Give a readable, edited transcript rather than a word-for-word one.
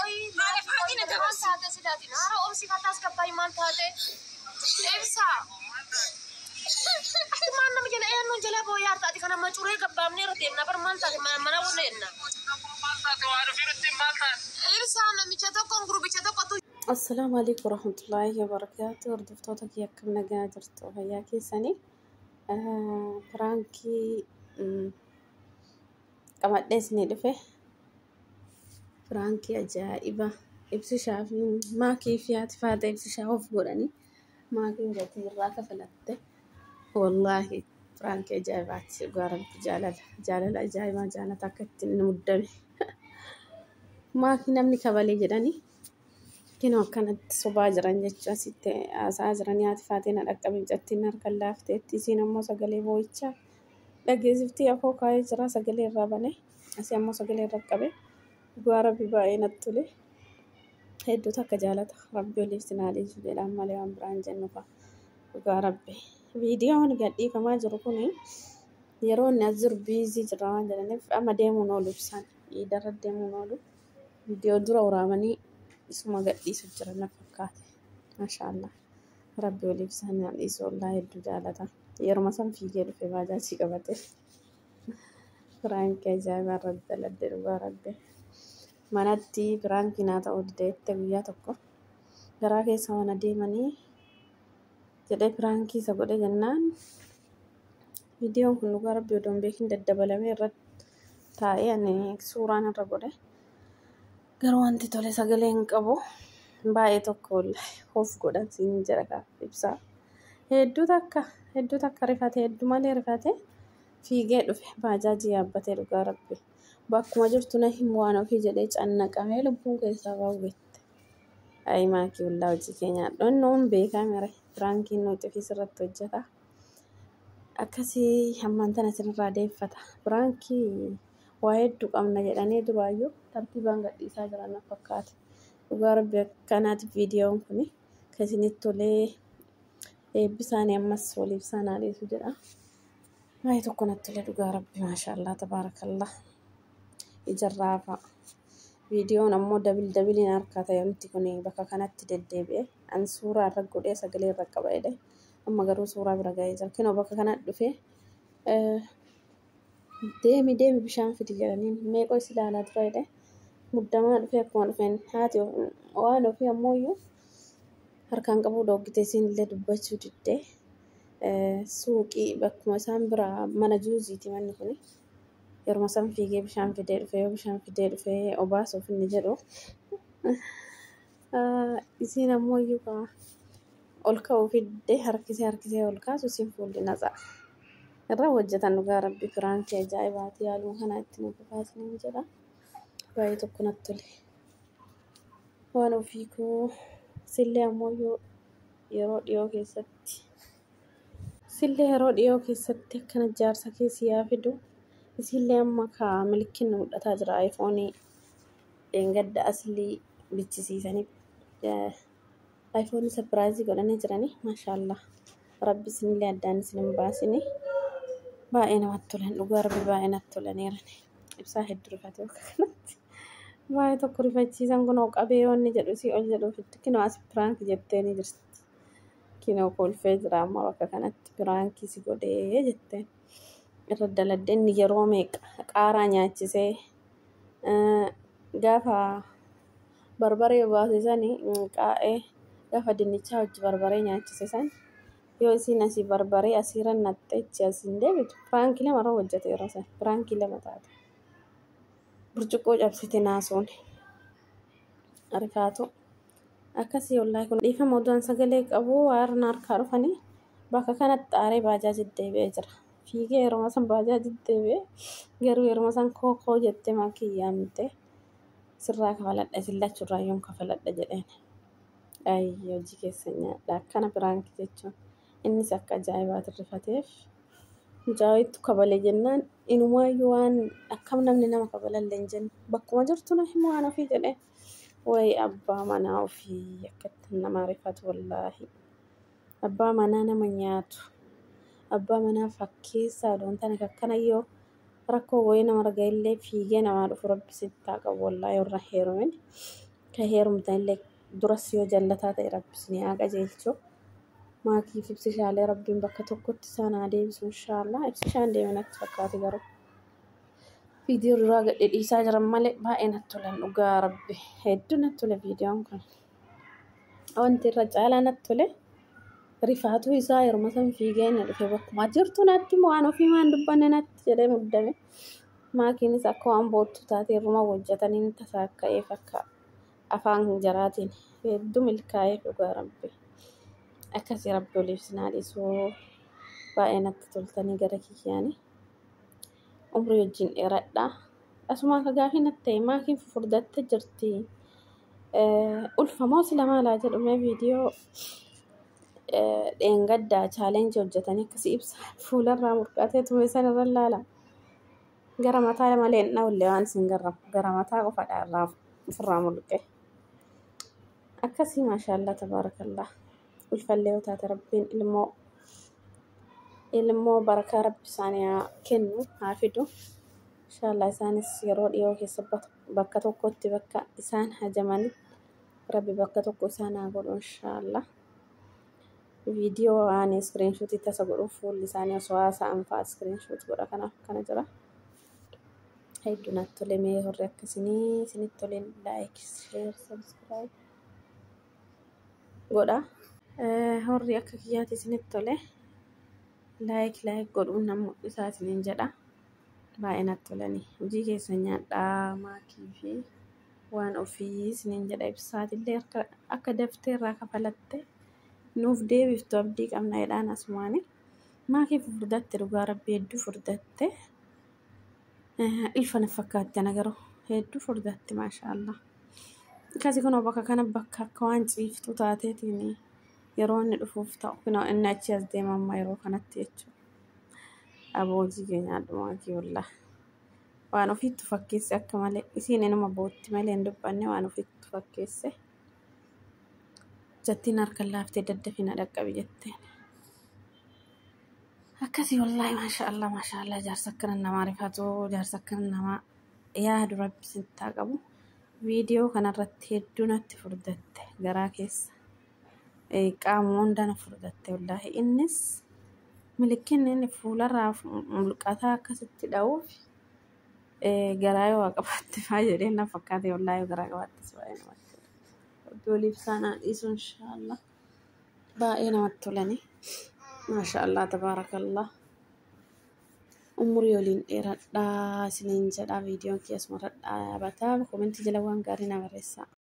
maaliif haadina dabarsi? Maal taate sidaatiin? Haara omsi fattaas gabbaay maal taate? Ibsaa. Ati maal nama jala eenyuun jala booyaa taate kana macuree gabbaamnee irra deemna bar maal taate mana wuneenna. Ibsaa namicha tokkoon gurubicha tokkotu. السلام عليكم ورحمة الله وبركاته. وردفتوتك يا كم نجاجرتو هيا كيساني برانكي كما دسني دفه برانكي أجائبة إبسي شافي ما كيفيات فاده إبسي شاف قراني ما كين جاتي راكا فلته والله برانكي أجائبات قارن جالل أجائبة جانا تاكت نمدني ما كنا مني كبالي جداني كنوا كانت صباج رنجت جسيت أساس رنيات فاتنا لقبل جتنا كلافتة تيسينا موسى قلي بويتشا لقيزفتي أفو كاي جرا سقلي الرابنة أسيا موسى قلي ركبه قارب بباين التولي هيدو تكجالة ربي وليفتنا جدي لما ليوم بران جنوفا قارب فيديو نقدي كما جركوني يرون نزر بيزي جران جلنف أما ديمو نولو بسان يدرد ديمو نولو فيديو درا ورامني اسمه قدي سجرنا فكاته ما شاء الله ربي وليفتنا عيسو الله يدو جالتا يرمسن في جيل في باجاتي قبته فرانك جايبا رد لدربا ربي manatti piraanki naa ta'uu dideette guyyaa tokko garaa keessa waan adeemanii jedhee piraanki isa godhe jennaan viidiyoon kun dhugaa rabbi odoon beekin daddabalamee irratti taa'ee ani suuraan irra godhe garuu wanti tole sagalee hin qabu baay'ee tokko of godhan siin jedha ibsaa hedduu takka rifate hedduu malee rifate fiigee dhufe baajaajii yaabbatee dhugaa rabbi bakkuma jirtu na himu waan ofii jedhee cannaqamee lubbuun keessaa baawwette. Ayi maakii wallaa hojii keenya dhoonnoon beekaa mere piraankiin nuti ofii sirratti hojjeta. Akkasii hammaan tana sirraa deeffata. Piraankii waa hedduu qabna jedhanii duraayyuu tartiibaan gadhiisaa jiran na fakkaate. Dhugaa rabbi akkanaati viidiyoon kuni kan isinitti tolee eebbisaanii ammas waliif isaan haadhiisu jedha. Baay'ee tokko natti tolee dhugaa rabbi maashaallah tabaarakallah. Ijarraafa viidiyoon ammoo dabiliin harkaa ta'e wanti kun bakka kanatti deddeebi'e an suuraa irra godhee sagalee irra qaba'edha amma garuu suuraa bira ga'ee jira kinoo bakka kanatti dhufe deemi bishaan fidi jedhaniin meeqoo is ilaalaa turedha muddamaa dhufe akkuma dhufeen haati waan ofii ammoo iyyuu harkaan qabuu dhoggitee siin illee dubbachuu diddee suuqii bakkuma isaan bira mana juuziiti manni kuni yeroo san fiigee bishaan fidee dhufee obaasuuf inni jedhu isiin ammoo iyyuu ol ka'uu fiddee harkisee ol kaasu siin fuulli nasaa irra hojjetan dhugaa rabbi piraankii ajaa'ibaati yaaluu kana itti nuuf baasnee jedha baay'ee tokko natti tole waan ofii koo sillee ammoo yeroo dhiyoo keessatti akkana jaarsa keessi yaa fidu isillee amma ka milkiin mul'ataa jira iPhone gadda aslii bichisiisanii iPhone surprise godhanii jiranii maashaallah rabbi isinillee addaan isin baasini baay'ee namatti tolan dhugaa rabbi baay'ee natti tolaniirani ibsaa hedduu rifate bakka kanatti baay'ee tokko rifachiisan kunoo qabee wanni jedhu si ol jedhu ofitti kinoo as piraanki jettee ni jirti kinoo kolfee jira amma bakka kanatti piraanki si godhee jetteen irra daladde inni yeroo meeqa qaaraa nyaachisee gaafa barbaree baasisanii qaa'ee gaafa dinnichaa hojii barbaree nyaachise san yoo isiin asii barbaree asiirra naxxeechi asiin deebitu piraankii lama irra hojjete yeroo san piraankii lama taate burcuqqoo cabsite naasuun rifaatu akkasii wallaahi kun dhiifama oduun sagalee qabu waarna harkaa dhufanii bakka kanatti aaree baajaaji deebi'ee jira. Fiigee yeroo san baajaaji deebi'ee garuu yeroo san kookoo jettee maakii yaamte sirraa kafaladha sillachuu raayyoon kafaladha jedheen. Ayyoo hojii keessa nyaadha akkana piraankii jechuun innis akka ajaa'ibaatti rifateef mucaawitu kabale jennaan inumaayyuu waan akkam namni nama kabalallee hin jenne bakkuma jirtu na himu waan ofii jedhee wayi abbaa manaa ofii akkatti nama rifatu wallaahi abbaa manaa nama nyaatu. Abbaa manaa fakkeessaa doon tana akkana yoo rakkoo wayii nama argaa illee fiigee namaa dhufu rabbi sittaa qabu wallaahi irra heerumin heerumtanillee duras yoo jallataa ta'e rabbi isin haa qajeelchu. Maakiif ibsishaalee rabbiin bakka tokkotti isaan haa deebisu inshaallah. Ibsishaan deeme natti fakkaate garuu viidiyoo duraa gadhee dhiisaa jiran malee baay'ee natti tolan dhugaa rabbi hedduu natti tole viidiyoon kun. Wanti irra caalaa natti tole rifaatuu isaa yeruma san fiigee na dhufe bakkuma jirtu natti waan ofii maan dubbanne natti jedhee muddame. Maakiinis akka waan boottuu taatee irruma hojjetanii tasaakka'ee fakka afaan jaraatiin hedduu milkaa'ee dhugaa rabbi. Akkasii rabbi oliif sinaa dhiisuu baay'ee natti toltanii gara kiyyaanii. Umrii wajjin dheeradhaa. Asuma akka gaafii natti ta'e maakiin furdattee jirti. Ulfamoo si lama alaa jedhume viidiyoo dheengaddaa chaalenjii hojjetanii akkasii ibsa fuularraa murqatee tumee sanarra laala. Gara mataa malee hin dhawullee waan isin garramu gara mataa qofadha irraa ofirraa mulqe. Akkasii maashaallah tabaarakallah. Ulfallee yoo taate rabbiin ilmoo barakaa rabbi isaanii haa kennu haa fidu. Inshaallah isaanis yeroo dhiyoo keessa bakka tokkotti bakka isaan hajamanitti rabbi bakka tokko isaan haa godhu inshaallah. Viidiyoo waan iskiriinshuutii tasa godhuuf fuulli isaanii osoo haasa'an fa'aa iskiriinshuutii godha kanaaf kana jira. Hedduu natti tole mee horri akkasinii isinitti toleen laayik sheer sabskiraayib godha. Horri akka kiyyaatti isinitti tole laayik godhuun nama mul'isaa isiniin jedha. Baay'ee natti tolanii hojii keessa nyaadhaa maakii fi waan ofii isiniin jedha ibsaatillee akka daftee irraa kafalatte nuuf deebiftu abdii qabna jedhaan asumaani. Maakii furdatte dhugaa rabbi hedduu furdatte. Ilfana fakkaatti ana garuu hedduu furdatte maashaallah. Akkasii kun bakka kana bakka akka waan ciiftuu taateetiin yeroo inni dhufuuf ta'u kunoo inni achi as deemamma yeroo kanatti jechuudha. Aboojii keenya addumaatii wallah. Waan ofiittu fakkeesse akka malee isiin inuma bootti malee hin dubbanne waan ofiittu fakkeesse. Jattiin harka laaftee daddafina dhaqqabi jetteen. Akkasii wallaahi maashaallah jaarsa akkana namaa rifatu jaarsa akkana namaa yaadu rabbi sintaa qabu. Viidiyoo kanarratti hedduu natti furdatte garaa keessa. Qaama hundana furdatte wallaahi innis milikiin inni fuularraa mulqataa akkasitti dha'uuf garaa yoo qabaatte faa jedhee na fakkaate wallaahi garaa qabaattes baay'ee namatti tola. Rabbi oliif isaan haa dhiisu inshaallah. Baay'ee namatti tolanii. Maashaallah tabaarakallah. Umurii waliin dheeradhaa isiniin jedha viidiyoon kiyya asumarra dhaabataa. Komentii jala waan gaarii na barreessaa.